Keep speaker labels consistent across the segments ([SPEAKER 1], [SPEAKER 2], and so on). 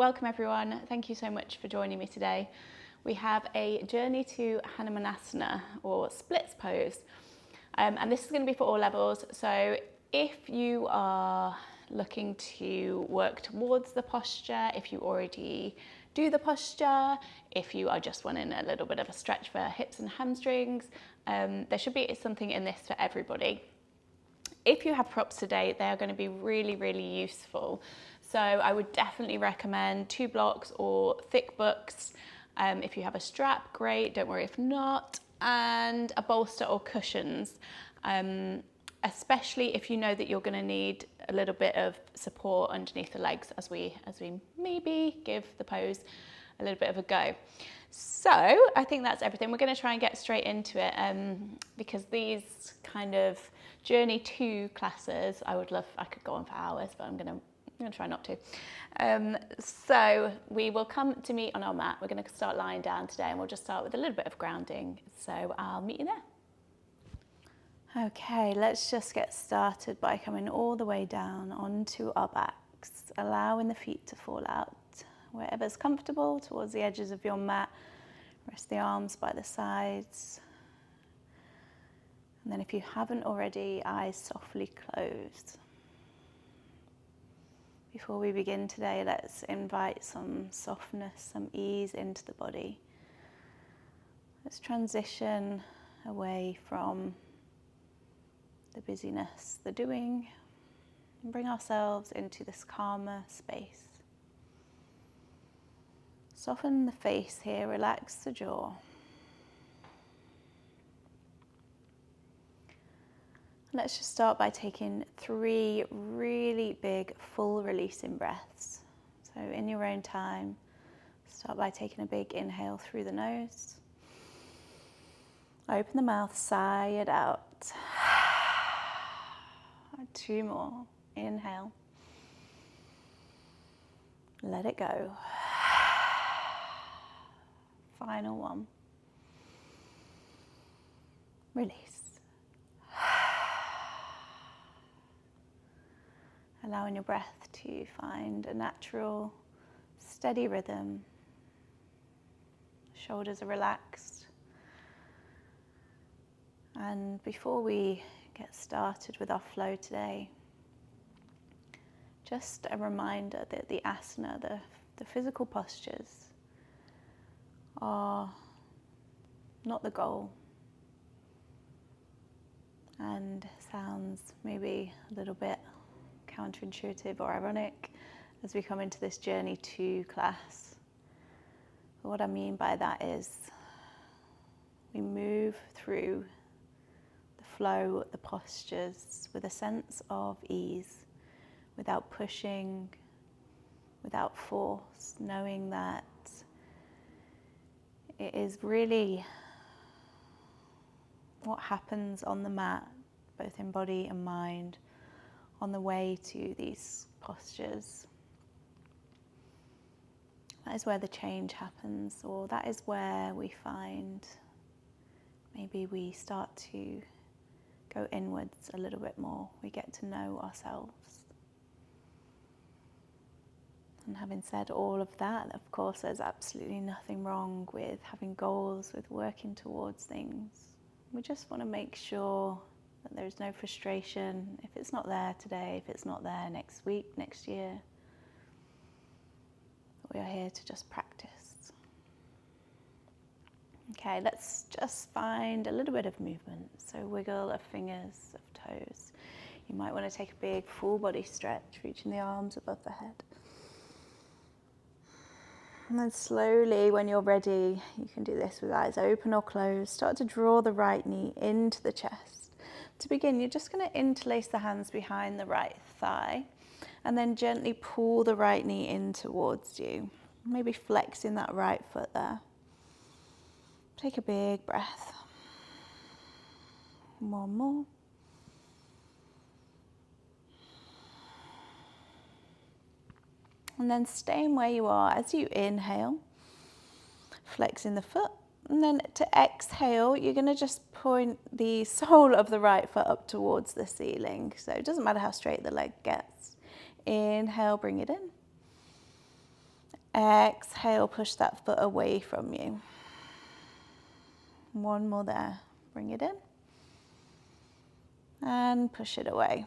[SPEAKER 1] welcome everyone. Thank you so much for joining me today. We have a journey to Hanumanasana or splits pose. And this is going to be for all levels. So if you are looking to work towards the posture, if you already do the posture, if you are just wanting a little bit of a stretch for hips and hamstrings, there should be something in this for everybody. If you have props today, they are going to be really, really useful. So I would definitely recommend 2 blocks or thick books. If you have a strap, great, don't worry if not. And a bolster or cushions, especially if you know that you're going to need a little bit of support underneath the legs as we maybe give the pose a little bit of a go. So I think that's everything. We're going to try and get straight into it because these kind of journey 2 classes, I could go on for hours, but I'm going to try not to. So we will come to meet on our mat. We're going to start lying down today and we'll just start with a little bit of grounding. So I'll meet you there. Okay, let's just get started by coming all the way down onto our backs, allowing the feet to fall out wherever's comfortable towards the edges of your mat. Rest the arms by the sides. And then if you haven't already, eyes softly closed. Before we begin today, let's invite some softness, some ease into the body. Let's transition away from the busyness, the doing, and bring ourselves into this calmer space. Soften the face here, relax the jaw. Let's just start by taking 3 really big, full releasing breaths. So in your own time, start by taking a big inhale through the nose. Open the mouth, sigh it out. 2 more. Inhale. Let it go. Final one. Release. Allowing your breath to find a natural, steady rhythm. Shoulders are relaxed. And before we get started with our flow today, just a reminder that the asana, the physical postures, are not the goal. And sounds maybe a little bit counterintuitive or ironic as we come into this journey 2 class. But what I mean by that is we move through the flow, the postures with a sense of ease, without pushing, without force, knowing that it is really what happens on the mat, both in body and mind, on the way to these postures. That is where the change happens, or that is where we find maybe we start to go inwards a little bit more. We get to know ourselves. And having said all of that, of course, there's absolutely nothing wrong with having goals, with working towards things. We just want to make sure that there's no frustration if it's not there today, if it's not there next week, next year. We are here to just practice. Okay, let's just find a little bit of movement. So wiggle of fingers, of toes. You might want to take a big full body stretch, reaching the arms above the head. And then slowly, when you're ready, you can do this with eyes open or closed. Start to draw the right knee into the chest. To begin, you're just going to interlace the hands behind the right thigh and then gently pull the right knee in towards you. Maybe flexing that right foot there. Take a big breath. One more. And then staying where you are as you inhale, flexing the foot. And then to exhale, you're going to just point the sole of the right foot up towards the ceiling. So it doesn't matter how straight the leg gets. Inhale, bring it in. Exhale, push that foot away from you. One more there. Bring it in. And push it away.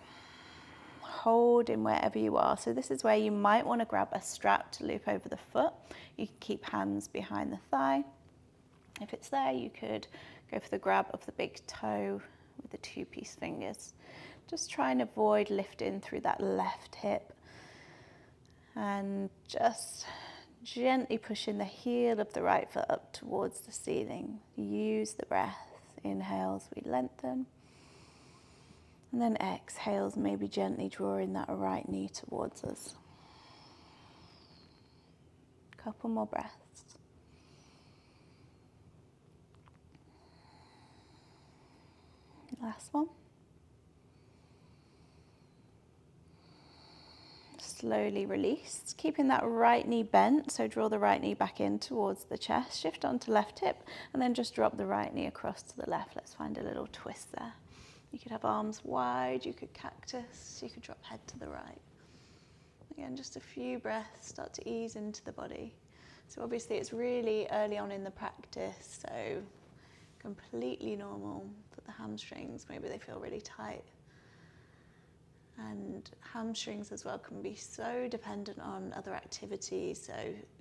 [SPEAKER 1] Hold in wherever you are. So this is where you might want to grab a strap to loop over the foot. You can keep hands behind the thigh. If it's there, you could go for the grab of the big toe with the 2-piece fingers. Just try and avoid lifting through that left hip. And just gently pushing the heel of the right foot up towards the ceiling. Use the breath. Inhales, we lengthen. And then exhales, maybe gently drawing that right knee towards us. Couple more breaths. Last one. Slowly release, keeping that right knee bent, so draw the right knee back in towards the chest, shift onto left hip, and then just drop the right knee across to the left. Let's find a little twist there. You could have arms wide, you could cactus, you could drop head to the right. Again, just a few breaths, start to ease into the body. So obviously it's really early on in the practice, so completely normal for the hamstrings, maybe they feel really tight. And hamstrings as well can be so dependent on other activities, so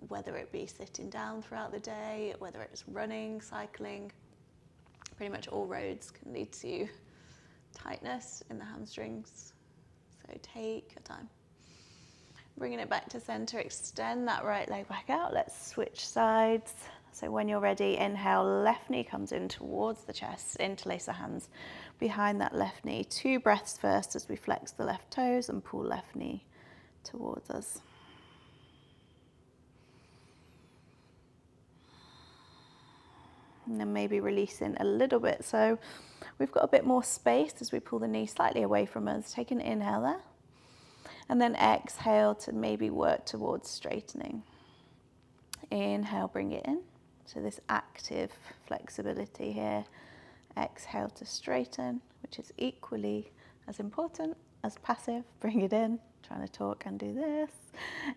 [SPEAKER 1] whether it be sitting down throughout the day, whether it's running, cycling, pretty much all roads can lead to tightness in the hamstrings. So take your time. Bringing it back to center, extend that right leg back out. Let's switch sides. So when you're ready, inhale, left knee comes in towards the chest, interlace the hands behind that left knee. 2 breaths first as we flex the left toes and pull left knee towards us. And then maybe releasing a little bit. So we've got a bit more space as we pull the knee slightly away from us. Take an inhale there. And then exhale to maybe work towards straightening. Inhale, bring it in. So this active flexibility here. Exhale to straighten, which is equally as important as passive. Bring it in. Trying to talk and do this.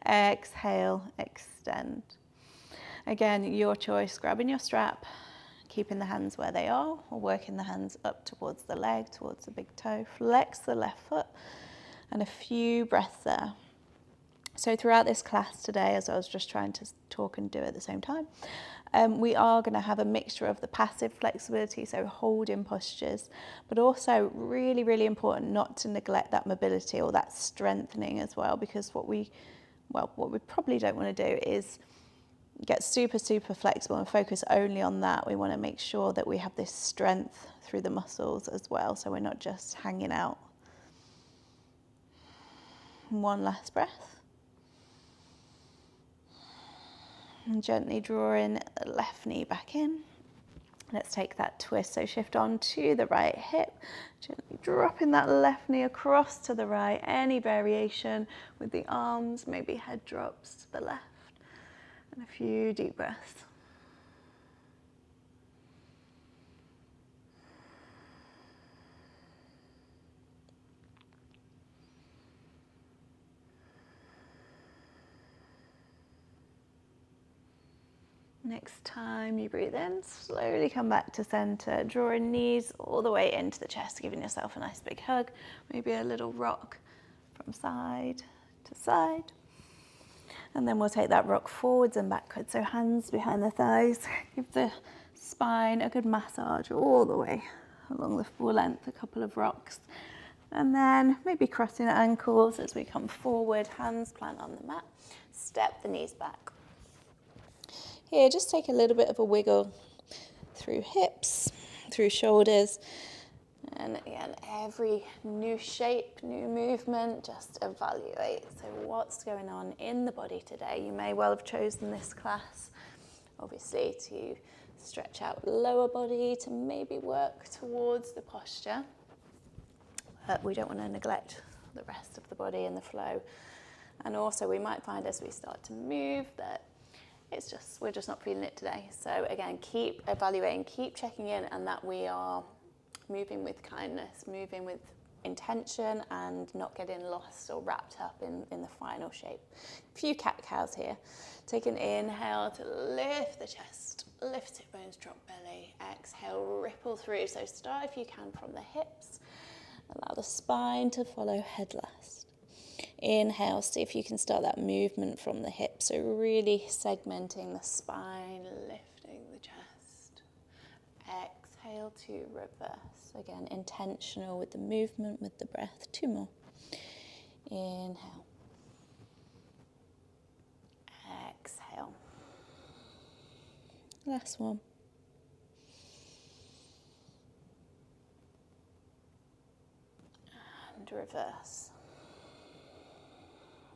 [SPEAKER 1] Exhale, extend. Again, your choice, grabbing your strap, keeping the hands where they are, or working the hands up towards the leg, towards the big toe. Flex the left foot, and a few breaths there. So throughout this class today, as I was just trying to talk and do at the same time, we are going to have a mixture of the passive flexibility, so holding postures, but also really, really important not to neglect that mobility or that strengthening as well, because what we probably don't want to do is get super, super flexible and focus only on that. We want to make sure that we have this strength through the muscles as well, so we're not just hanging out. One last breath. And gently drawing the left knee back in. Let's take that twist. So shift on to the right hip. Gently dropping that left knee across to the right. Any variation with the arms, maybe head drops to the left. And a few deep breaths. Next time you breathe in, slowly come back to center, drawing knees all the way into the chest, giving yourself a nice big hug, maybe a little rock from side to side. And then we'll take that rock forwards and backwards, so hands behind the thighs, give the spine a good massage all the way along the full length, a couple of rocks. And then maybe crossing ankles as we come forward, hands plant on the mat, step the knees back. Here, just take a little bit of a wiggle through hips, through shoulders. And again, every new shape, new movement, just evaluate. So what's going on in the body today? You may well have chosen this class, obviously, to stretch out lower body, to maybe work towards the posture. But we don't want to neglect the rest of the body and the flow. And also we might find as we start to move that we're just not feeling it today. So again, keep evaluating, keep checking in, and that we are moving with kindness, moving with intention and not getting lost or wrapped up in the final shape. A few cat-cows here. Take an inhale to lift the chest, lift hip bones, drop belly. Exhale, ripple through. So start if you can from the hips. Allow the spine to follow head last. Inhale, see if you can start that movement from the hips. So really segmenting the spine, lifting the chest. Exhale to reverse. Again, intentional with the movement, with the breath. 2 more. Inhale. Exhale. Last one. And reverse.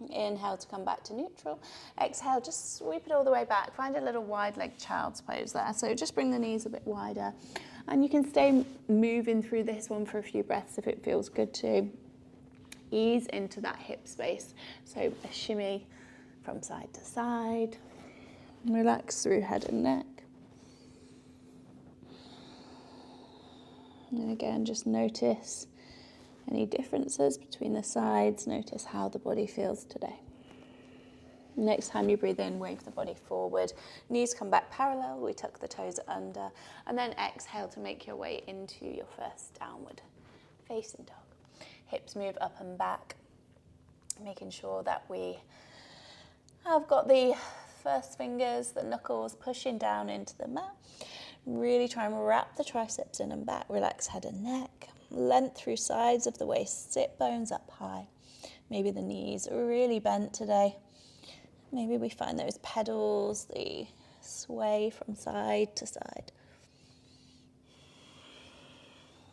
[SPEAKER 1] Inhale to come back to neutral. Exhale, just sweep it all the way back. Find a little wide leg child's pose there. So just bring the knees a bit wider. And you can stay moving through this one for a few breaths if it feels good to. Ease into that hip space. So a shimmy from side to side. Relax through head and neck. And again, just notice any differences between the sides. Notice how the body feels today. Next time you breathe in, wave the body forward. Knees come back parallel. We tuck the toes under. And then exhale to make your way into your first downward facing dog. Hips move up and back, making sure that we have got the first fingers, the knuckles pushing down into the mat. Really try and wrap the triceps in and back. Relax head and neck. Length through sides of the waist. Sit bones up high. Maybe the knees are really bent today. Maybe we find those pedals, the sway from side to side.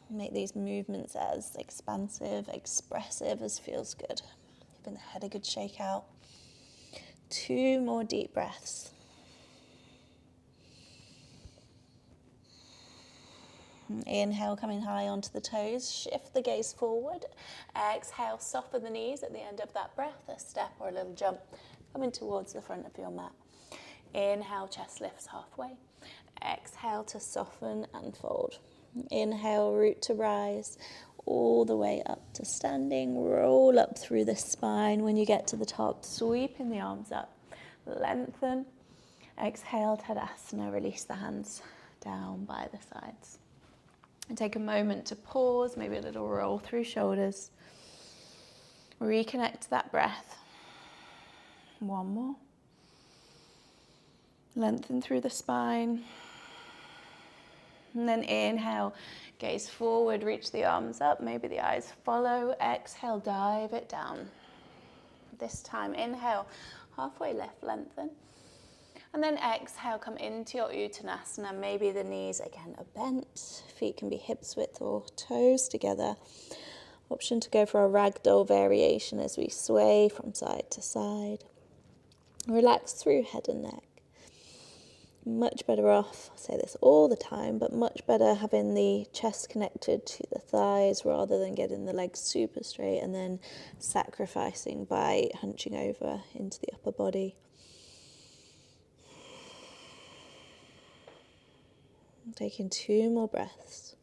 [SPEAKER 1] Make these movements as expansive, expressive as feels good. Giving the head a good shake out. 2 more deep breaths. Inhale, coming high onto the toes. Shift the gaze forward. Exhale, soften the knees at the end of that breath. A step or a little jump coming towards the front of your mat. Inhale, chest lifts halfway. Exhale to soften and fold. Inhale, root to rise. All the way up to standing. Roll up through the spine. When you get to the top, sweeping the arms up. Lengthen. Exhale, Tadasana. Release the hands down by the sides. And take a moment to pause, maybe a little roll through shoulders. Reconnect to that breath. 1 more. Lengthen through the spine. And then inhale, gaze forward, reach the arms up, maybe the eyes follow. Exhale, dive it down. This time, inhale, halfway lift, lengthen. And then exhale, come into your Uttanasana. Maybe the knees again are bent. Feet can be hips width or toes together. Option to go for a ragdoll variation as we sway from side to side. Relax through head and neck. Much better off, I say this all the time, but much better having the chest connected to the thighs rather than getting the legs super straight and then sacrificing by hunching over into the upper body. Taking 2 more breaths.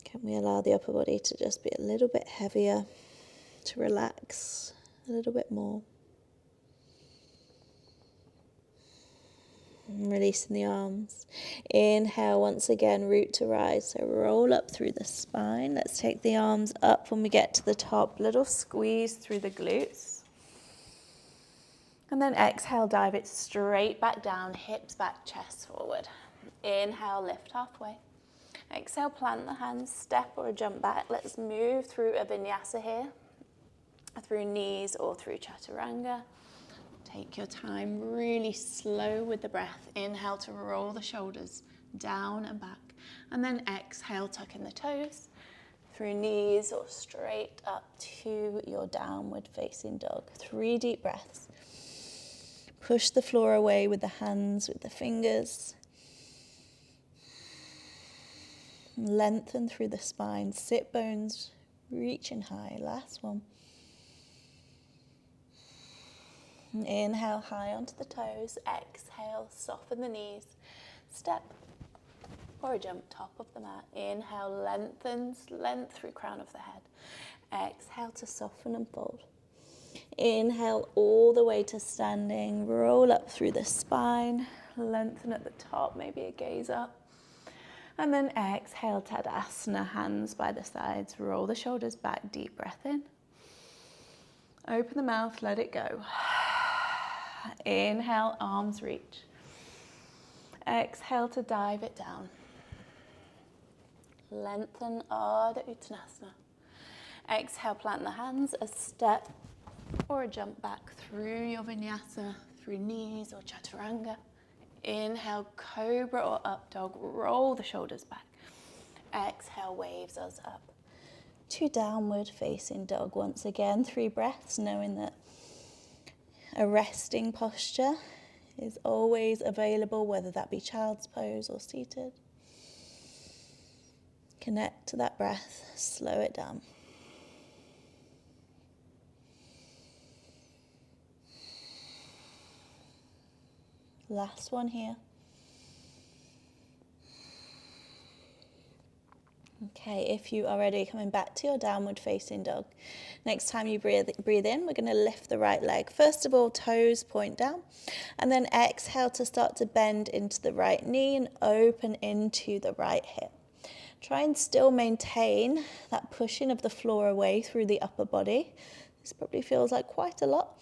[SPEAKER 1] Can we allow the upper body to just be a little bit heavier, to relax a little bit more? And releasing the arms. Inhale, once again, root to rise. So roll up through the spine. Let's take the arms up when we get to the top. Little squeeze through the glutes. And then exhale, dive it straight back down, hips back, chest forward. Inhale, lift halfway. Exhale, plant the hands, step or jump back. Let's move through a vinyasa here, through knees or through chaturanga. Take your time, really slow with the breath. Inhale to roll the shoulders down and back. And then exhale, tuck in the toes, through knees or straight up to your downward facing dog. 3 deep breaths. Push the floor away with the hands, with the fingers. Lengthen through the spine, sit bones reaching high. Last one. Inhale high onto the toes. Exhale, soften the knees. Step or a jump top of the mat. Inhale, lengthens, length through crown of the head. Exhale to soften and fold. Inhale all the way to standing, roll up through the spine, lengthen at the top, maybe a gaze up. And then exhale, Tadasana, hands by the sides, roll the shoulders back, deep breath in. Open the mouth, let it go. Inhale, arms reach. Exhale to dive it down. Lengthen Ardha Uttanasana. Exhale, plant the hands, a step or a jump back through your vinyasa, through knees or chaturanga. Inhale, cobra or up dog, roll the shoulders back. Exhale, waves us up to downward facing dog. Once again, 3 breaths, knowing that a resting posture is always available, whether that be child's pose or seated. Connect to that breath, slow it down. Last one here. Okay, if you are ready, coming back to your downward facing dog. Next time you breathe in, we're going to lift the right leg. First of all, toes point down, and then exhale to start to bend into the right knee and open into the right hip. Try and still maintain that pushing of the floor away through the upper body. This probably feels like quite a lot.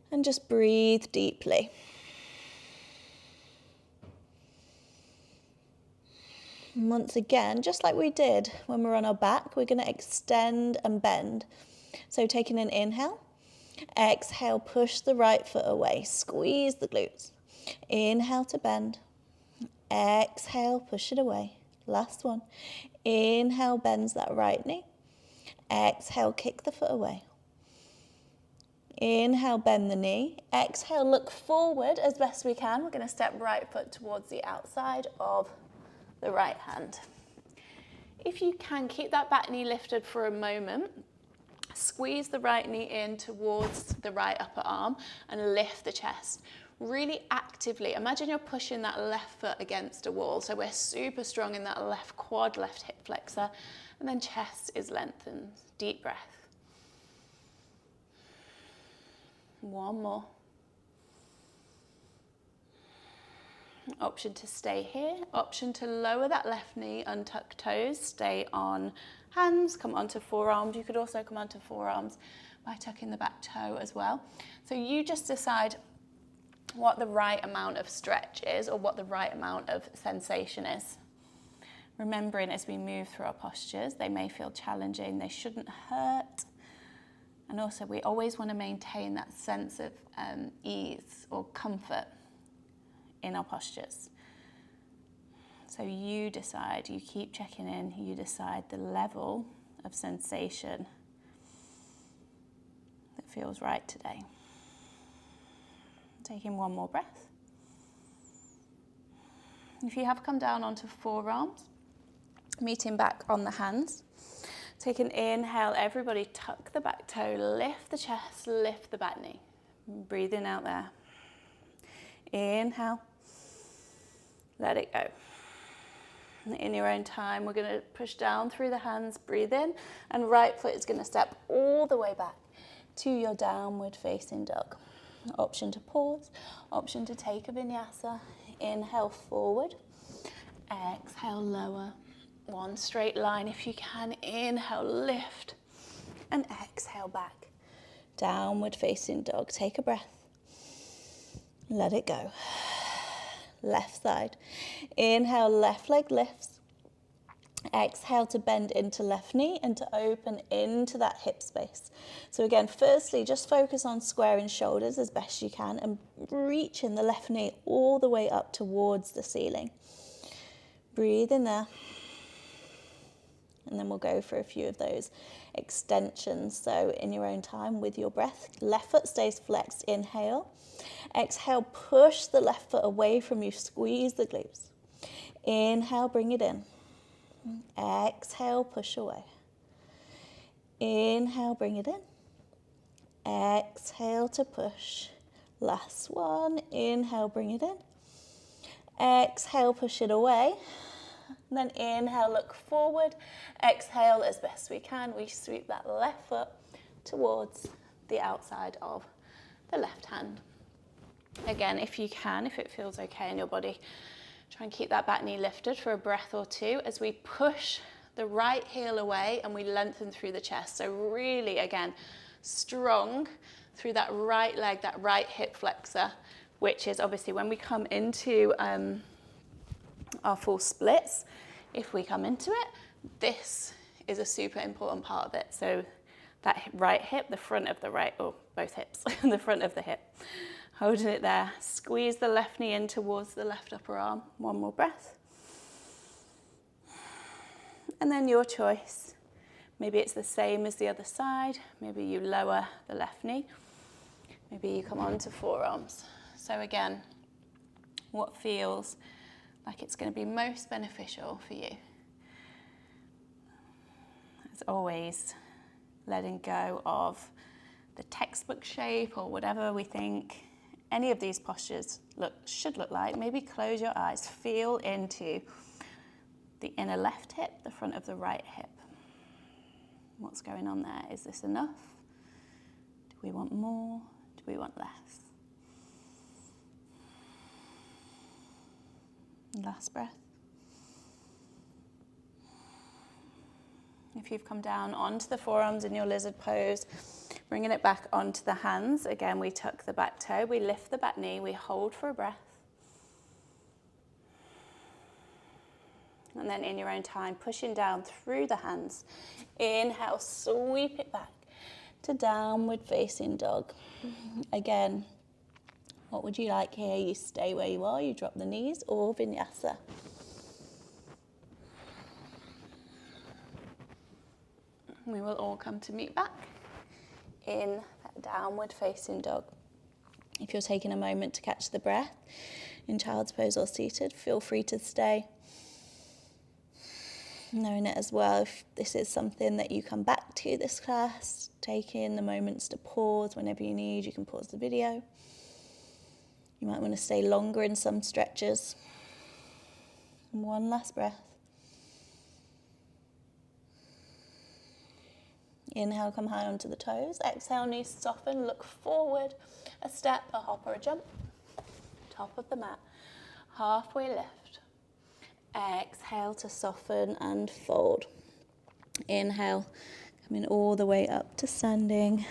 [SPEAKER 1] And just breathe deeply. And once again, just like we did when we're on our back, we're going to extend and bend. So taking an inhale, exhale, push the right foot away, squeeze the glutes. Inhale to bend, exhale, push it away. Last one. Inhale, bends that right knee. Exhale, kick the foot away. Inhale, bend the knee. Exhale, look forward as best we can. We're going to step right foot towards the outside of the right hand. If you can, keep that back knee lifted for a moment. Squeeze the right knee in towards the right upper arm and lift the chest. Really actively, imagine you're pushing that left foot against a wall. So we're super strong in that left quad, left hip flexor, and then chest is lengthened. Deep breath. One more. Option to stay here, option to lower that left knee, untuck toes, stay on hands, come onto forearms. You could also come onto forearms by tucking the back toe as well. So you just decide what the right amount of stretch is or what the right amount of sensation is. Remembering as we move through our postures, they may feel challenging, they shouldn't hurt. And also we always want to maintain that sense of ease or comfort in our postures. So you decide, you keep checking in, you decide the level of sensation that feels right today. Taking one more breath. If you have come down onto forearms, meeting back on the hands, take an inhale, everybody tuck the back toe, lift the chest, lift the back knee. Breathing out there. Inhale, let it go. In your own time, we're going to push down through the hands, breathe in, and right foot is going to step all the way back to your downward facing dog. Option to pause, option to take a vinyasa. Inhale forward, exhale lower. One straight line if you can. Inhale, lift, and exhale back. Downward facing dog. Take a breath. Let it go. Left side. Inhale, left leg lifts. Exhale to bend into left knee and to open into that hip space. So again, firstly, just focus on squaring shoulders as best you can and reaching the left knee all the way up towards the ceiling. Breathe in there. And then we'll go for a few of those extensions. So in your own time with your breath, left foot stays flexed. Inhale. Exhale, push the left foot away from you. Squeeze the glutes. Inhale, bring it in. Exhale, push away. Inhale, bring it in. Exhale to push. Last one. Inhale, bring it in. Exhale, push it away. And then inhale, look forward. Exhale, as best we can, we sweep that left foot towards the outside of the left hand. Again, if you can, if it feels okay in your body, try and keep that back knee lifted for a breath or two as we push the right heel away and we lengthen through the chest. So really, again, strong through that right leg, that right hip flexor, which is obviously when we come into our full splits, if we come into it, this is a super important part of it. So that right hip, the front of the right, or both hips, the front of the hip. Holding it there. Squeeze the left knee in towards the left upper arm. One more breath. And then your choice. Maybe it's the same as the other side. Maybe you lower the left knee. Maybe you come on to forearms. So again, what feels like it's going to be most beneficial for you. As always, letting go of the textbook shape or whatever we think any of these postures should look like. Maybe close your eyes, feel into the inner left hip, the front of the right hip. What's going on there? Is this enough? Do we want more? Do we want less? Last breath. If you've come down onto the forearms in your lizard pose, bringing it back onto the hands. Again, we tuck the back toe, we lift the back knee, we hold for a breath. And then in your own time, pushing down through the hands. Inhale, sweep it back to downward facing dog. Again, what would you like here? You stay where you are, you drop the knees, or vinyasa. We will all come to meet back in that downward facing dog. If you're taking a moment to catch the breath in child's pose or seated, feel free to stay. Knowing it as well, if this is something that you come back to this class, taking the moments to pause whenever you need. You can pause the video. You might want to stay longer in some stretches. And one last breath. Inhale, come high onto the toes. Exhale, knees soften, look forward. A step, a hop or a jump. Top of the mat. Halfway lift. Exhale to soften and fold. Inhale, coming all the way up to standing.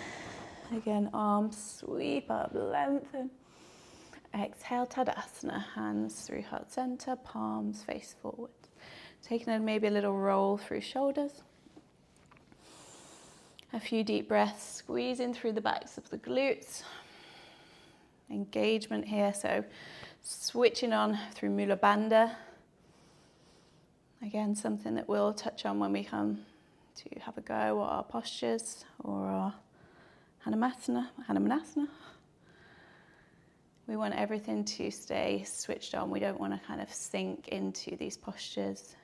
[SPEAKER 1] Again, arms sweep up, lengthen. Exhale, Tadasana. Hands through heart center, palms face forward. Taking maybe a little roll through shoulders. A few deep breaths, squeezing through the backs of the glutes. Engagement here, so switching on through Mula Bandha. Again, something that we'll touch on when we come to have a go at our postures or our Hanumanasana. We want everything to stay switched on. We don't want to kind of sink into these postures.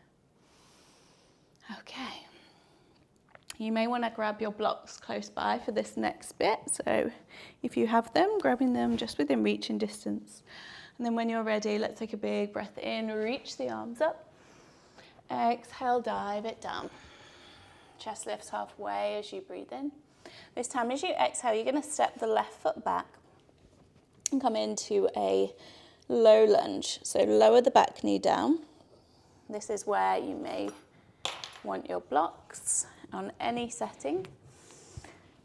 [SPEAKER 1] Okay. You may want to grab your blocks close by for this next bit. So if you have them, grabbing them just within reaching distance. And then when you're ready, let's take a big breath in, reach the arms up. Exhale, dive it down. Chest lifts halfway as you breathe in. This time as you exhale, you're going to step the left foot back and come into a low lunge. So lower the back knee down. This is where you may want your blocks on any setting,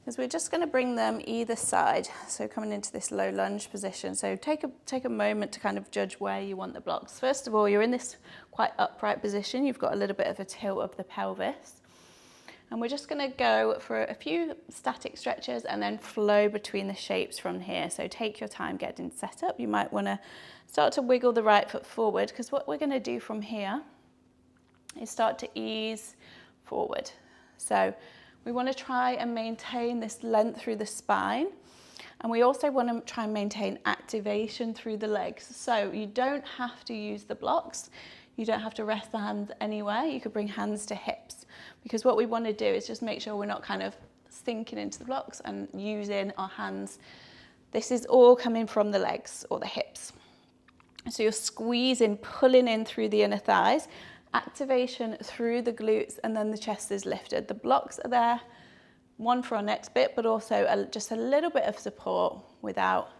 [SPEAKER 1] because we're just going to bring them either side. So coming into this low lunge position. So take a moment to kind of judge where you want the blocks. First of all, you're in this quite upright position. You've got a little bit of a tilt of the pelvis. And we're just going to go for a few static stretches and then flow between the shapes from here. So take your time getting set up. You might want to start to wiggle the right foot forward, because what we're going to do from here is start to ease forward. So we want to try and maintain this length through the spine. And we also want to try and maintain activation through the legs. So you don't have to use the blocks. You don't have to rest the hands anywhere. You could bring hands to hips, because what we want to do is just make sure we're not kind of sinking into the blocks and using our hands. This is all coming from the legs or the hips. So you're squeezing, pulling in through the inner thighs activation through the glutes, and then the chest is lifted. The blocks are there, one for our next bit, but also just a little bit of support without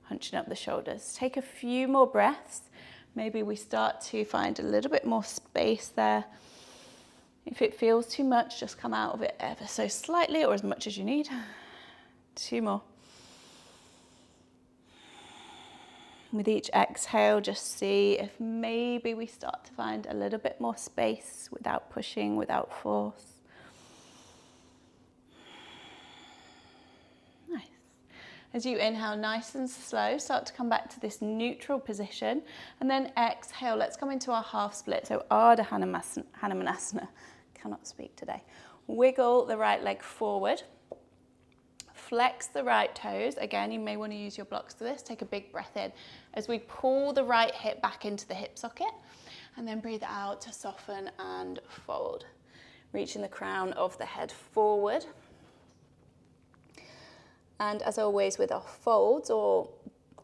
[SPEAKER 1] hunching up the shoulders. Take a few more breaths. Maybe we start to find a little bit more space there. If it feels too much, just come out of it ever so slightly, or as much as you need. 2 more. With each exhale, just see if maybe we start to find a little bit more space without pushing, without force. Nice. As you inhale, nice and slow, start to come back to this neutral position. And then exhale, let's come into our half split. So Ardha Hanumanasana. Cannot speak today. Wiggle the right leg forward. Flex the right toes. Again, you may want to use your blocks for this. Take a big breath in as we pull the right hip back into the hip socket, and then breathe out to soften and fold. Reaching the crown of the head forward. And as always with our folds, or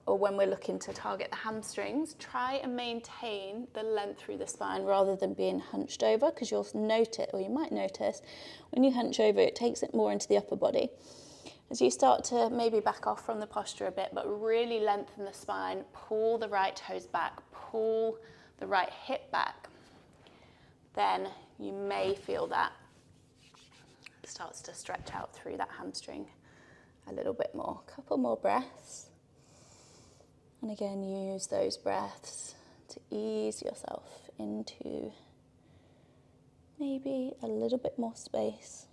[SPEAKER 1] when we're looking to target the hamstrings, try and maintain the length through the spine rather than being hunched over, because you'll notice, or you might notice, when you hunch over, it takes it more into the upper body. As you start to maybe back off from the posture a bit, but really lengthen the spine, pull the right toes back, pull the right hip back, then you may feel that it starts to stretch out through that hamstring a little bit more. A couple more breaths. And again, use those breaths to ease yourself into maybe a little bit more space.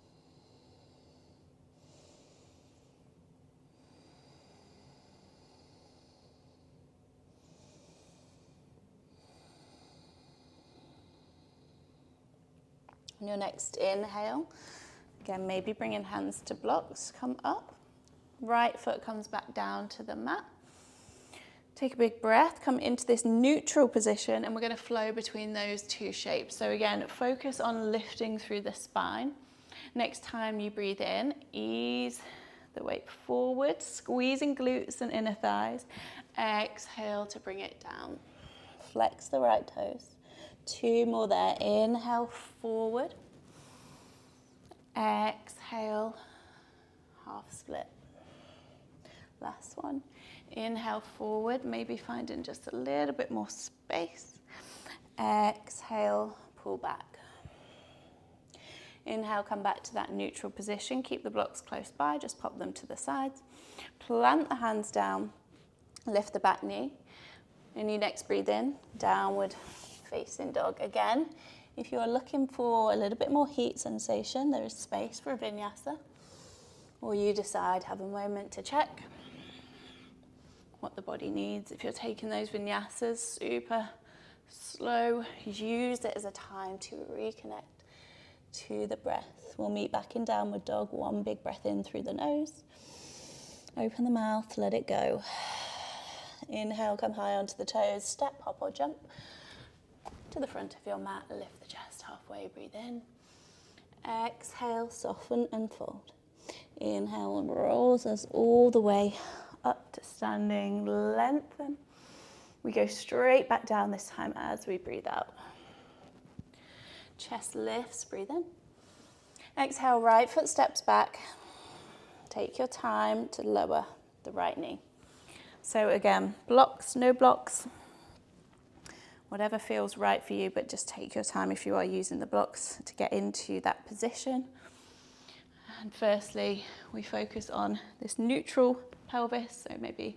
[SPEAKER 1] On your next inhale, again, maybe bringing hands to blocks, come up. Right foot comes back down to the mat. Take a big breath, come into this neutral position, and we're going to flow between those two shapes. So again, focus on lifting through the spine. Next time you breathe in, ease the weight forward, squeezing glutes and inner thighs. Exhale to bring it down. Flex the right toes. 2 more there. Inhale forward. Exhale, half split. Last one. Inhale forward, maybe finding just a little bit more space. Exhale, pull back. Inhale, come back to that neutral position. Keep the blocks close by, just pop them to the sides. Plant the hands down, lift the back knee. In your next breathe in, downward facing dog. Again, if you are looking for a little bit more heat sensation, there is space for a vinyasa. Or you decide, have a moment to check what the body needs. If you're taking those vinyasas super slow, use it as a time to reconnect to the breath. We'll meet back in downward dog. 1 big breath in through the nose. Open the mouth, let it go. Inhale, come high onto the toes, step, hop or jump to the front of your mat, lift the chest halfway, breathe in. Exhale, soften and fold. Inhale, rolls us all the way up to standing, lengthen. We go straight back down this time as we breathe out. Chest lifts, breathe in. Exhale, right foot steps back. Take your time to lower the right knee. So again, blocks, no blocks, whatever feels right for you, but just take your time if you are using the blocks to get into that position. And firstly, we focus on this neutral pelvis. So maybe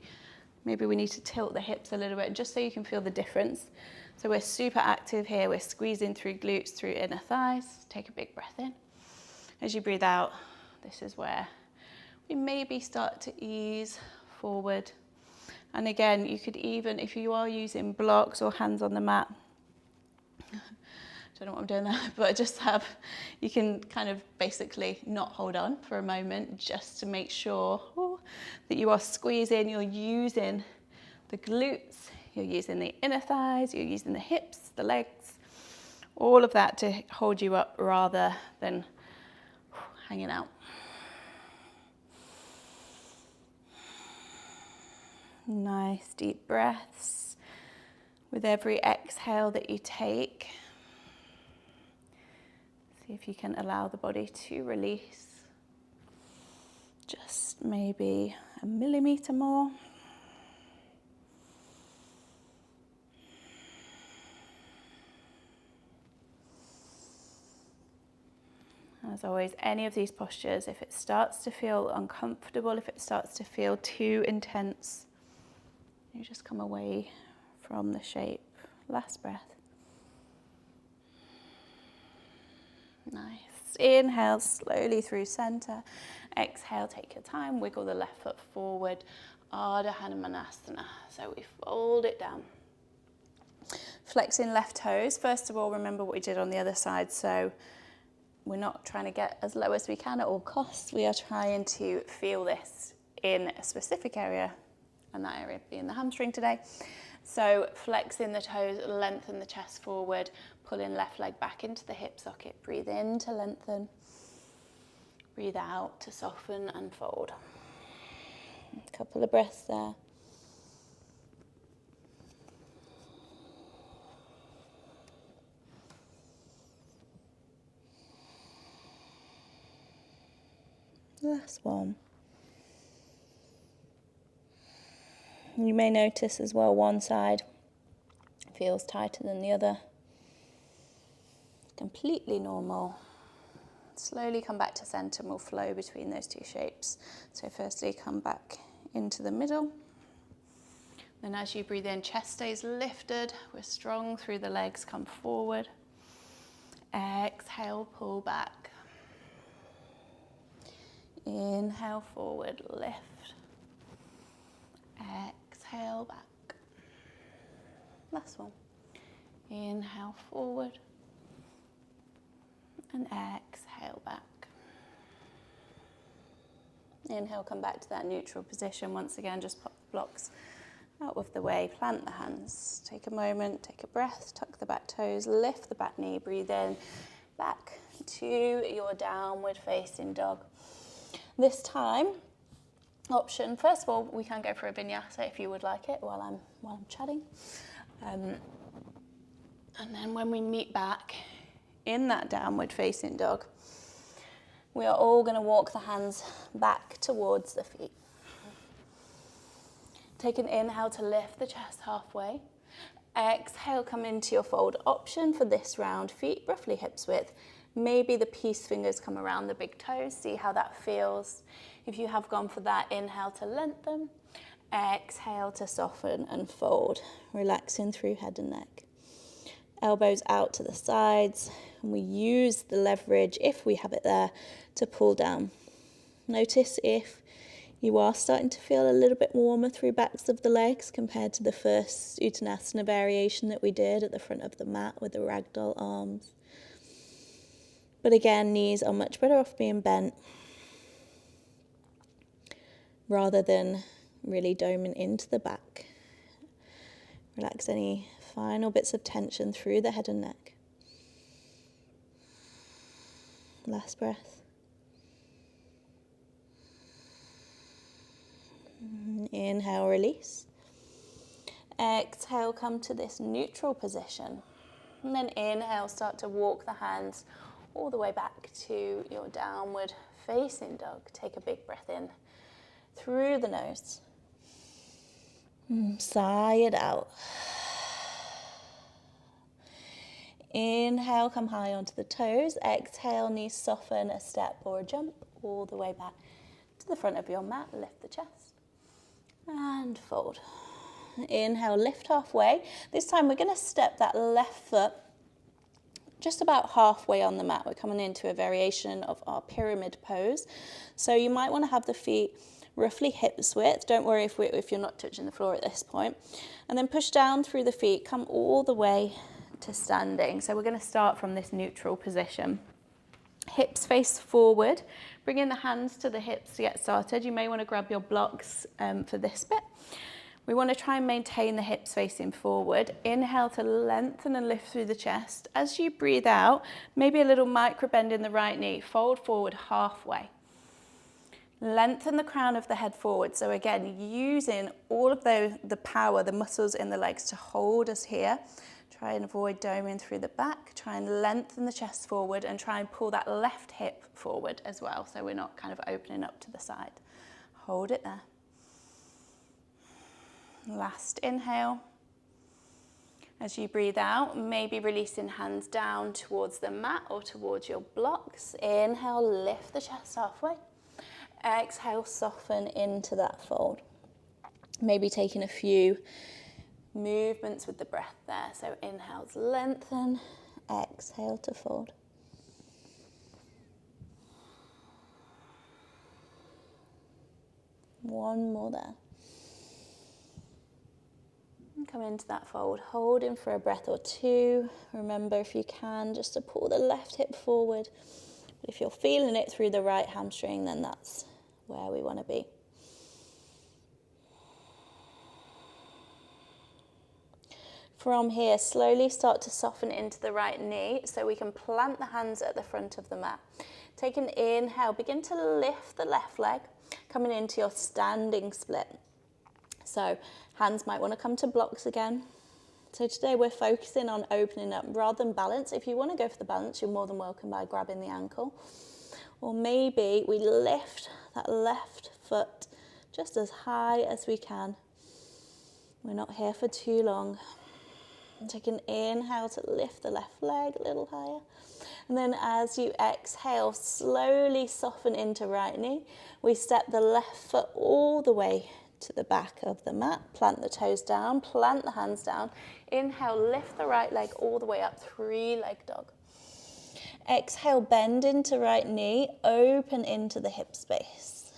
[SPEAKER 1] we need to tilt the hips a little bit just so you can feel the difference. So we're super active here. We're squeezing through glutes, through inner thighs. Take a big breath in. As you breathe out, this is where we maybe start to ease forward. And again, you could even, if you are using blocks or hands on the mat, don't know what I'm doing there, but just you can kind of basically not hold on for a moment just to make sure that you are squeezing, you're using the glutes, you're using the inner thighs, you're using the hips, the legs, all of that to hold you up rather than hanging out. Nice deep breaths with every exhale that you take. See if you can allow the body to release just maybe a millimetre more. As always, any of these postures, if it starts to feel uncomfortable, if it starts to feel too intense, you just come away from the shape. Last breath. Nice. Inhale slowly through center. Exhale, take your time, wiggle the left foot forward. Ardha Hanumanasana. So we fold it down. Flexing left toes. First of all, remember what we did on the other side. So we're not trying to get as low as we can at all costs. We are trying to feel this in a specific area, and that area being the hamstring today. So flexing the toes, lengthen the chest forward, pulling left leg back into the hip socket. Breathe in to lengthen. Breathe out to soften and fold. A couple of breaths there. Last one. You may notice as well one side feels tighter than the other. Completely normal. Slowly come back to center and we'll flow between those two shapes. So firstly, come back into the middle. Then as you breathe in, chest stays lifted. We're strong through the legs, come forward. Exhale, pull back. Inhale, forward, lift. Exhale, back. Last one. Inhale, forward. And exhale, back. Inhale, come back to that neutral position. Once again, just pop the blocks out of the way. Plant the hands. Take a moment, take a breath. Tuck the back toes, lift the back knee. Breathe in, back to your downward facing dog. This time, option, first of all, we can go for a vinyasa if you would like it while I'm chatting. And then when we meet back in that downward facing dog, we are all going to walk the hands back towards the feet. Take an inhale to lift the chest halfway. Exhale, come into your fold option for this round. Feet roughly hips width. Maybe the peace fingers come around the big toes. See how that feels. If you have gone for that, inhale to lengthen. Exhale to soften and fold. Relaxing through head and neck. Elbows out to the sides. And we use the leverage, if we have it there, to pull down. Notice if you are starting to feel a little bit warmer through backs of the legs compared to the first Uttanasana variation that we did at the front of the mat with the ragdoll arms. But again, knees are much better off being bent rather than really doming into the back. Relax any final bits of tension through the head and neck. Last breath. Inhale, release. Exhale, come to this neutral position. And then inhale, start to walk the hands all the way back to your downward facing dog. Take a big breath in through the nose. Sigh it out. Inhale, come high onto the toes. Exhale, knees soften, a step or a jump all the way back to the front of your mat. Lift the chest and fold. Inhale, lift halfway. This time we're going to step that left foot just about halfway on the mat. We're coming into a variation of our pyramid pose. So you might want to have the feet roughly hips width. Don't worry if you're not touching the floor at this point. And then push down through the feet, come all the way to standing. So we're going to start from this neutral position. Hips face forward. Bring in the hands to the hips to get started. You may want to grab your blocks for this bit. We want to try and maintain the hips facing forward. Inhale to lengthen and lift through the chest. As you breathe out, maybe a little micro bend in the right knee. Fold forward halfway. Lengthen the crown of the head forward. So again, using all of the power, the muscles in the legs to hold us here. Try and avoid doming through the back. Try and lengthen the chest forward and try and pull that left hip forward as well, so we're not kind of opening up to the side. Hold it there. Last inhale. As you breathe out, maybe releasing hands down towards the mat or towards your blocks. Inhale, lift the chest halfway. Exhale, soften into that fold. Maybe taking a few movements with the breath there. So inhales, lengthen. Exhale to fold. One more there. And come into that fold, holding for a breath or two. Remember, if you can, just to pull the left hip forward. But if you're feeling it through the right hamstring, then that's where we want to be. From here, slowly start to soften into the right knee so we can plant the hands at the front of the mat. Take an inhale, begin to lift the left leg, coming into your standing split. So hands might want to come to blocks again. So today we're focusing on opening up rather than balance. If you want to go for the balance, you're more than welcome by grabbing the ankle. Or maybe we lift that left foot just as high as we can. We're not here for too long. And take an inhale to lift the left leg a little higher. And then as you exhale, slowly soften into right knee. We step the left foot all the way to the back of the mat. Plant the toes down, plant the hands down. Inhale, lift the right leg all the way up, three-leg dog. Exhale, bend into right knee, open into the hip space.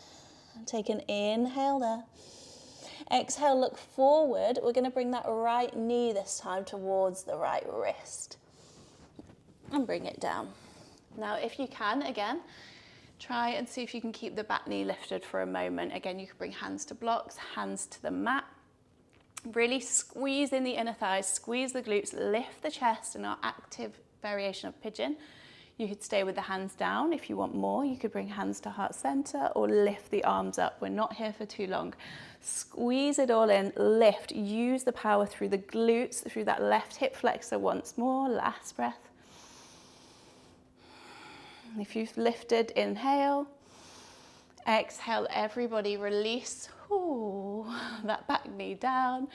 [SPEAKER 1] Take an inhale there. Exhale, look forward. We're going to bring that right knee this time towards the right wrist. And bring it down. Now, if you can, again, try and see if you can keep the back knee lifted for a moment. Again, you can bring hands to blocks, hands to the mat. Really squeeze in the inner thighs, squeeze the glutes, lift the chest in our active variation of pigeon. You could stay with the hands down. If you want more, you could bring hands to heart center or lift the arms up. We're not here for too long. Squeeze it all in, lift, use the power through the glutes, through that left hip flexor once more. Last breath. If you've lifted, inhale. Exhale, everybody release. Ooh, that back knee down.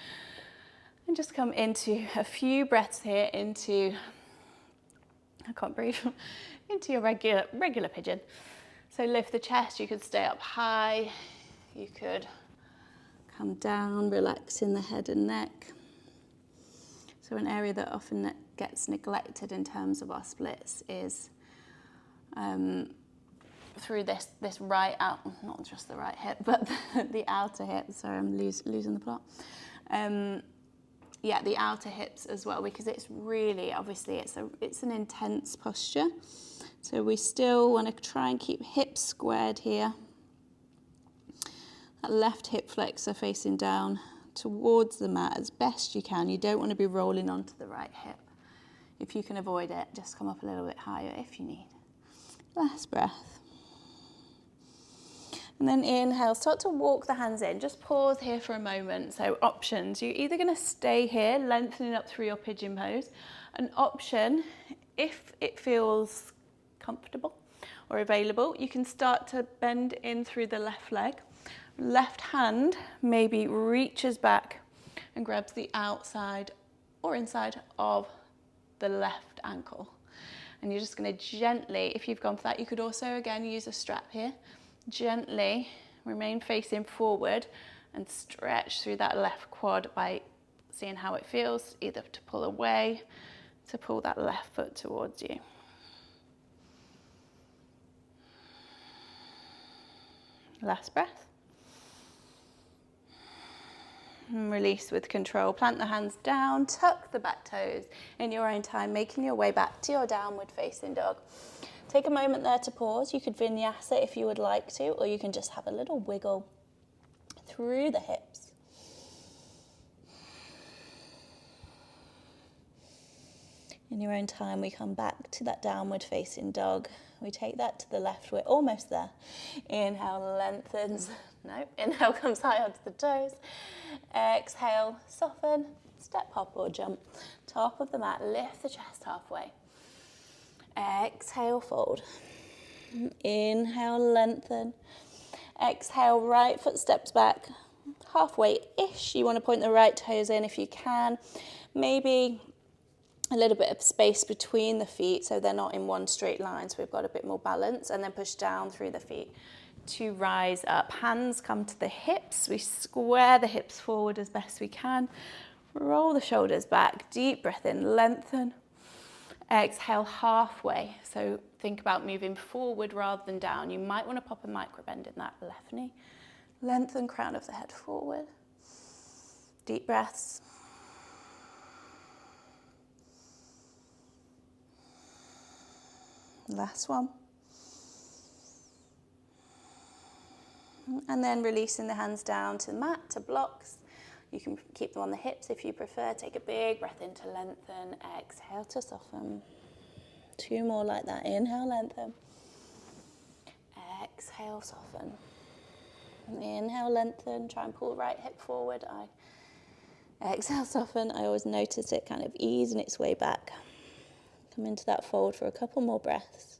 [SPEAKER 1] And just come into a few breaths here into, I can't breathe, into your regular pigeon. So lift the chest, you could stay up high, you could come down, relaxing the head and neck. So an area that often gets neglected in terms of our splits is through this right out, not just the right hip, but the outer hip. Sorry, I'm losing the plot. Yeah, the outer hips as well, because it's really, obviously, it's an intense posture. So we still want to try and keep hips squared here. That left hip flexor facing down towards the mat as best you can. You don't want to be rolling onto the right hip. If you can avoid it, just come up a little bit higher if you need. Last breath. And then inhale, start to walk the hands in. Just pause here for a moment. So options, you're either going to stay here, lengthening up through your pigeon pose. An option, if it feels comfortable or available, you can start to bend in through the left leg. Left hand maybe reaches back and grabs the outside or inside of the left ankle. And you're just going to gently, if you've gone for that, you could also again use a strap here. Gently remain facing forward and stretch through that left quad by seeing how it feels, either to pull away, to pull that left foot towards you. Last breath. And release with control. Plant the hands down, tuck the back toes in your own time, making your way back to your downward facing dog. Take a moment there to pause. You could vinyasa if you would like to, or you can just have a little wiggle through the hips. In your own time, we come back to that downward facing dog. We take that to the left. We're almost there. Inhale, lengthens. No, inhale comes high onto the toes. Exhale, soften. step, hop or jump. Top of the mat, lift the chest halfway. Exhale, fold. Inhale, lengthen. Exhale, right foot steps back. Halfway-ish, you want to point the right toes in if you can. Maybe a little bit of space between the feet so they're not in one straight line, so we've got a bit more balance, and then push down through the feet to rise up. Hands come to the hips. We square the hips forward as best we can. Roll the shoulders back. Deep breath in, lengthen. Exhale, halfway. So think about moving forward rather than down. You might want to pop a micro bend in that left knee. Lengthen crown of the head forward. Deep breaths. Last one. And then releasing the hands down to the mat, to blocks. You can keep them on the hips if you prefer. Take a big breath in to lengthen. Exhale to soften. 2 more like that. Inhale, lengthen. Exhale, soften. Inhale, lengthen. Try and pull right hip forward. Exhale, soften. I always notice it kind of easing its way back. Come into that fold for a couple more breaths.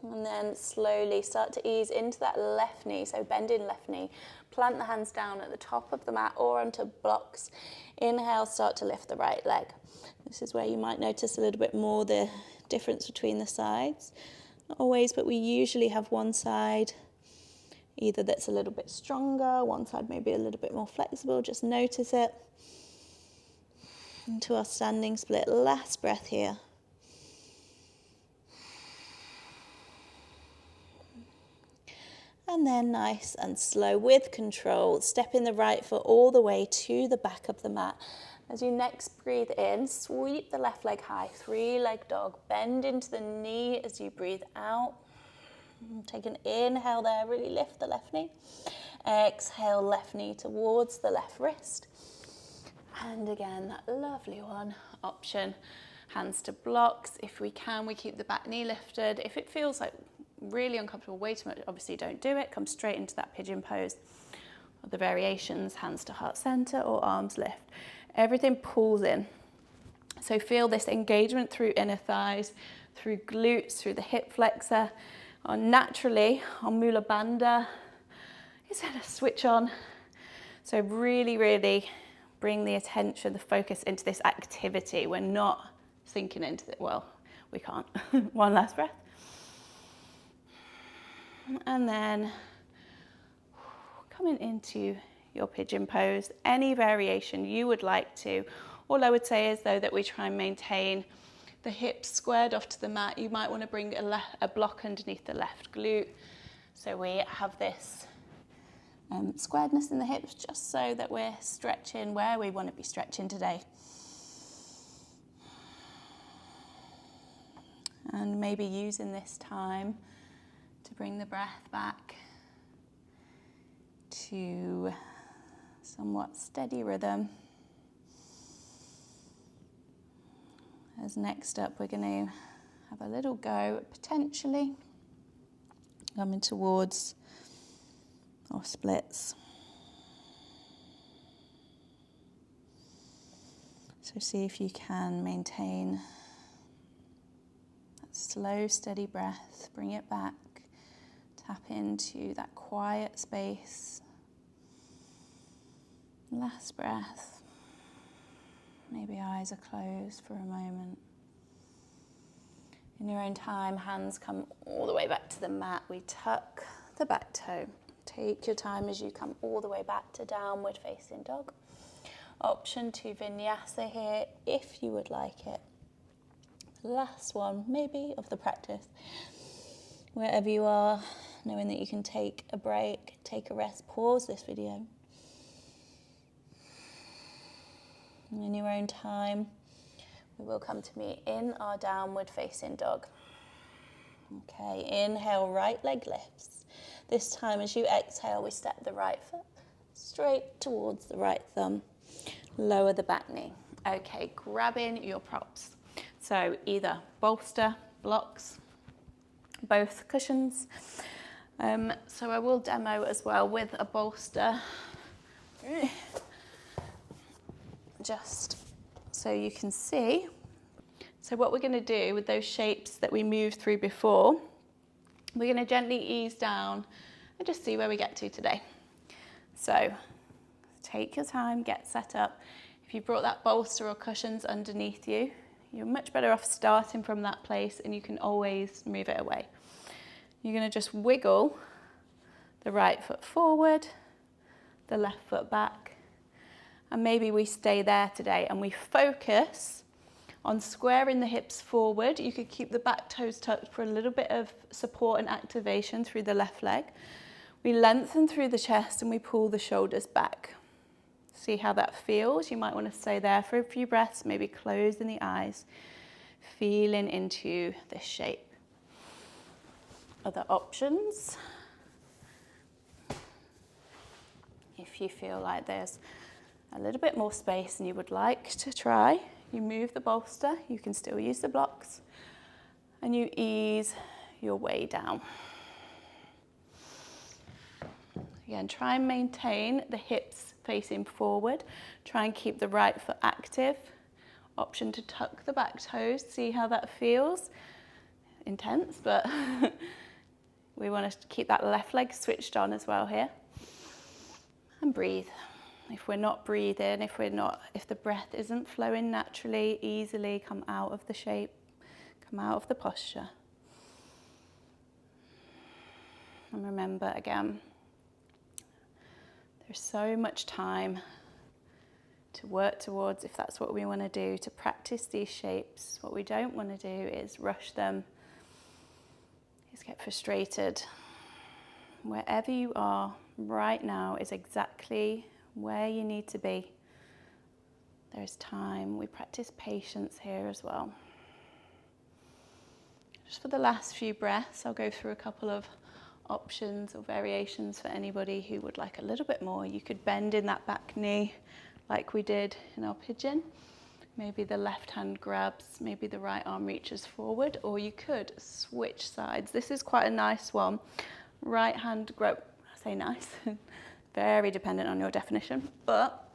[SPEAKER 1] And then slowly start to ease into that left knee. So bend in left knee. Plant the hands down at the top of the mat or onto blocks. Inhale, start to lift the right leg. This is where you might notice a little bit more the difference between the sides. Not always, but we usually have one side either that's a little bit stronger, one side maybe a little bit more flexible. Just notice it. Into our standing split. Last breath here. And then nice and slow with control, stepping the right foot all the way to the back of the mat. As you next breathe in, sweep the left leg high, 3-leg dog. Bend into the knee as you breathe out. Take an inhale there, really lift the left knee. Exhale, left knee towards the left wrist. And again, that lovely one option. Hands to blocks. If we can, we keep the back knee lifted. If it feels like really uncomfortable, way too much, obviously don't do it. Come straight into that pigeon pose. Or the variations, hands to heart center or arms lift. Everything pulls in. So feel this engagement through inner thighs, through glutes, through the hip flexor. Naturally, our Mula Bandha is going to switch on. So really, really bring the attention, the focus into this activity. We're not sinking into it. Well, we can't. One last breath. And then coming into your pigeon pose, any variation you would like to. All I would say is though that we try and maintain the hips squared off to the mat. You might want to bring a block underneath the left glute. So we have this squaredness in the hips just so that we're stretching where we want to be stretching today. And maybe using this time to bring the breath back to somewhat steady rhythm. As next up, we're going to have a little go, potentially coming towards our splits. So see if you can maintain that slow, steady breath. Bring it back. Tap into that quiet space. Last breath. Maybe eyes are closed for a moment. In your own time, hands come all the way back to the mat. We tuck the back toe. Take your time as you come all the way back to downward facing dog. Option to vinyasa here if you would like it. Last one, maybe, of the practice. Wherever you are, knowing that you can take a break, take a rest, pause this video. In your own time, we will come to meet in our downward facing dog. Okay, inhale, right leg lifts. This time as you exhale, we step the right foot straight towards the right thumb. Lower the back knee. Okay, grab in your props. So either bolster, blocks, both cushions. So I will demo as well with a bolster, just so you can see. So what we're going to do with those shapes that we moved through before, we're going to gently ease down and just see where we get to today. So take your time, get set up. If you brought that bolster or cushions underneath you, you're much better off starting from that place, and you can always move it away. You're going to just wiggle the right foot forward, the left foot back, and maybe we stay there today and we focus on squaring the hips forward. You could keep the back toes tucked for a little bit of support and activation through the left leg. We lengthen through the chest and we pull the shoulders back. See how that feels. You might want to stay there for a few breaths, maybe closing the eyes, feeling into this shape. Other options. If you feel like there's a little bit more space and you would like to try, you move the bolster, you can still use the blocks, and you ease your way down. Again, try and maintain the hips facing forward. Try and keep the right foot active. Option to tuck the back toes, see how that feels. Intense, but we want to keep that left leg switched on as well here. And breathe. If we're not breathing, if the breath isn't flowing naturally, easily, come out of the shape, come out of the posture. And remember again, there's so much time to work towards if that's what we want to do, to practice these shapes. What we don't want to do is rush them, is get frustrated. Wherever you are right now is exactly where you need to be. There's time. We practice patience here as well. Just for the last few breaths, I'll go through a couple of options or variations for anybody who would like a little bit more. You could bend in that back knee like we did in our pigeon. Maybe the left hand grabs, maybe the right arm reaches forward, or you could switch sides. This is quite a nice one. Right hand grab, I say nice, very dependent on your definition, but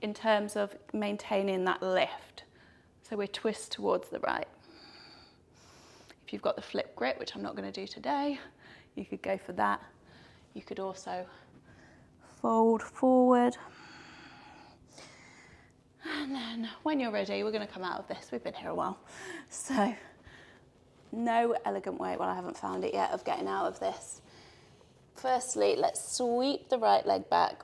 [SPEAKER 1] in terms of maintaining that lift. So we twist towards the right. If you've got the flip grip, which I'm not going to do today, you could go for that. You could also fold forward. And then when you're ready, we're going to come out of this. We've been here a while. So no elegant way, well, I haven't found it yet, of getting out of this. Firstly, let's sweep the right leg back.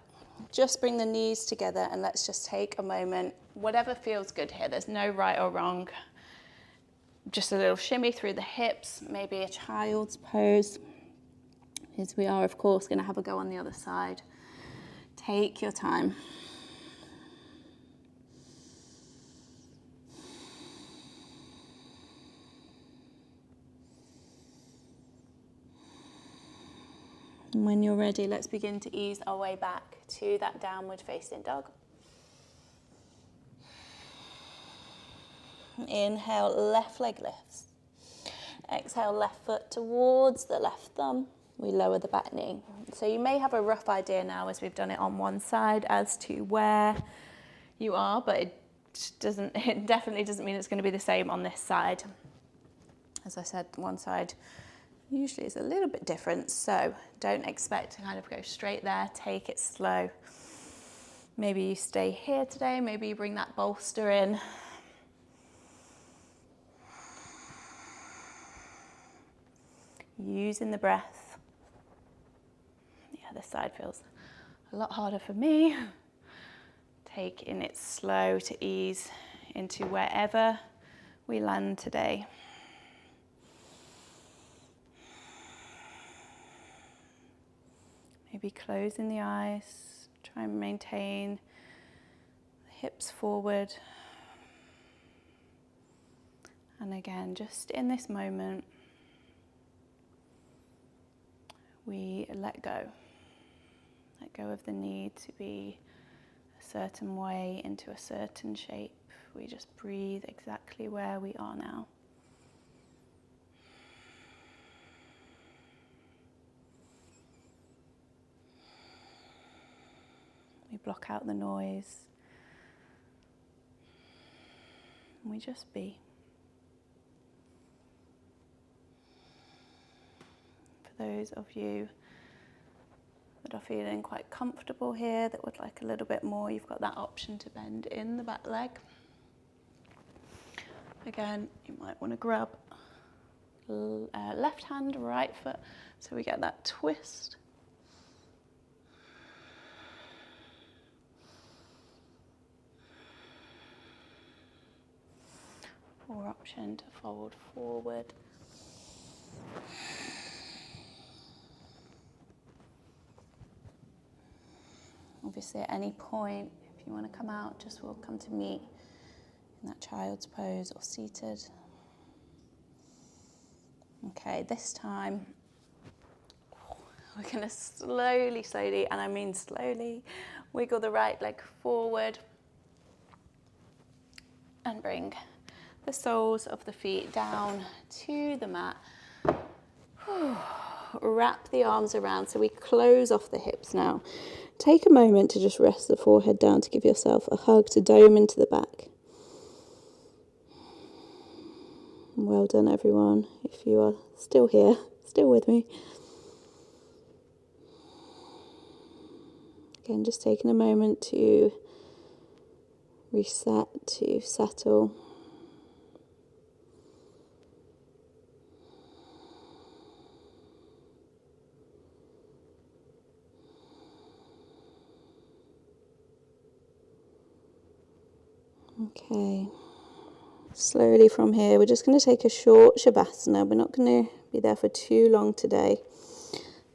[SPEAKER 1] Just bring the knees together and let's just take a moment. Whatever feels good here. There's no right or wrong. Just a little shimmy through the hips, maybe a child's pose. As we are, of course, going to have a go on the other side. Take your time. And when you're ready, let's begin to ease our way back to that downward facing dog. Inhale, left leg lifts. Exhale, left foot towards the left thumb. We lower the back knee. So you may have a rough idea now, as we've done it on one side, as to where you are, but it definitely doesn't mean it's going to be the same on this side. As I said, one side usually is a little bit different, so don't expect to kind of go straight there. Take it slow. Maybe you stay here today, maybe you bring that bolster in. Using the breath. Yeah, this side feels a lot harder for me. Taking it slow to ease into wherever we land today. Maybe closing the eyes, try and maintain the hips forward. And again, just in this moment, we let go. Let go of the need to be a certain way into a certain shape. We just breathe exactly where we are now. block out the noise. And we just be. For those of you that are feeling quite comfortable here, that would like a little bit more, you've got that option to bend in the back leg. Again, you might want to grab left hand, right foot, so we get that twist. Or option to fold forward. Obviously, at any point, if you want to come out, just will come to meet in that child's pose or seated. Okay, this time, we're going to slowly, and I mean slowly, wiggle the right leg forward and bring the soles of the feet down to the mat. Wrap the arms around so we close off the hips now. Take a moment to just rest the forehead down to give yourself a hug to dome into the back. Well done, everyone, if you are still here, still with me. Again, just taking a moment to reset, to settle. Okay. Slowly from here, we're just going to take a short Shavasana. We're not going to be there for too long today.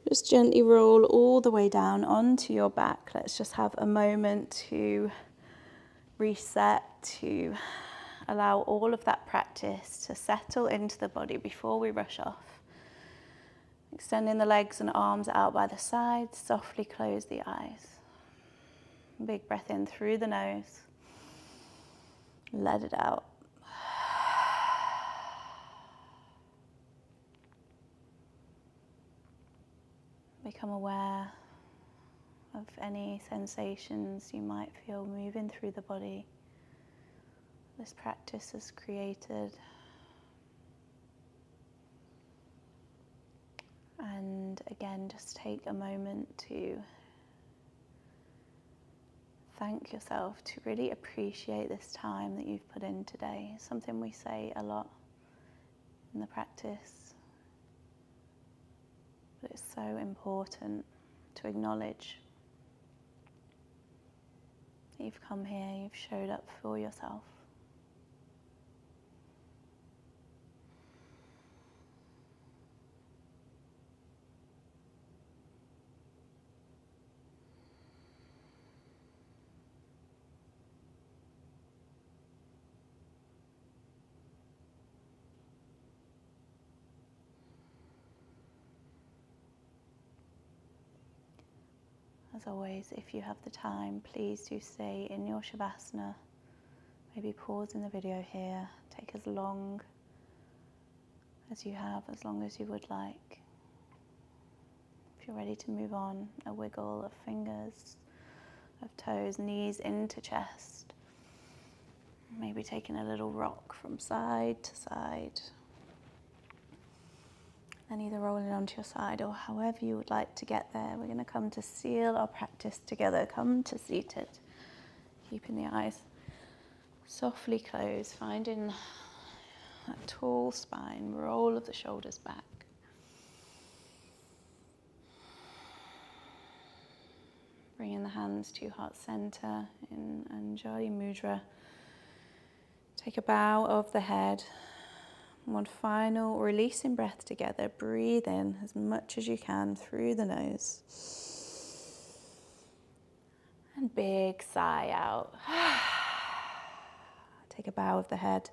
[SPEAKER 1] Just gently roll all the way down onto your back. Let's just have a moment to reset, to allow all of that practice to settle into the body before we rush off. Extending the legs and arms out by the sides, softly close the eyes. Big breath in through the nose. Let it out. Become aware of any sensations you might feel moving through the body this practice has created. And again, just take a moment to thank yourself, to really appreciate this time that you've put in today. Something we say a lot in the practice, but it's so important to acknowledge that you've come here, you've showed up for yourself. As always, if you have the time, please do stay in your Shavasana. Maybe pause in the video here. Take as long as you have, as long as you would like. If you're ready to move on, a wiggle of fingers, of toes, knees into chest. Maybe taking a little rock from side to side. And either rolling onto your side or however you would like to get there. We're going to come to seal our practice together. Come to seated. Keeping the eyes softly closed. Finding that tall spine. Roll of the shoulders back. Bringing the hands to your heart center in Anjali Mudra. Take a bow of the head. One final releasing breath together. Breathe in as much as you can through the nose. And big sigh out. Take a bow of the head.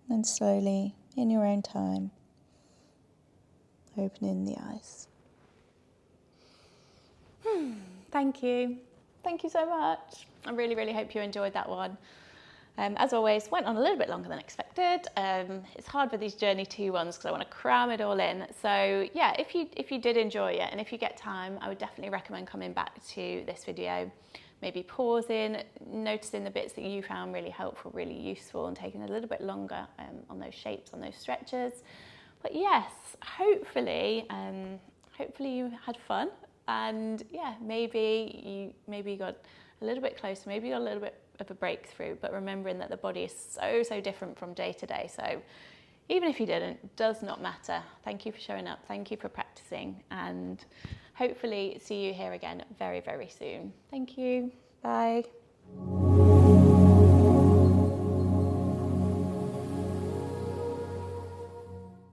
[SPEAKER 1] And slowly, in your own time, opening the eyes. Thank you. Thank you so much. I really, really hope you enjoyed that one. As always, went on a little bit longer than expected. It's hard with these Journey 2 ones because I want to cram it all in. So yeah, if you did enjoy it and if you get time, I would definitely recommend coming back to this video, maybe pausing, noticing the bits that you found really helpful, really useful, and taking a little bit longer on those shapes, on those stretches. But yes, hopefully you had fun, and yeah, maybe you got a little bit closer, maybe you got a little bit of a breakthrough, but remembering that the body is so different from day to day. So even if you didn't, it does not matter. Thank you for showing up. Thank you for practicing, and hopefully see you here again very, very soon. Thank you. Bye.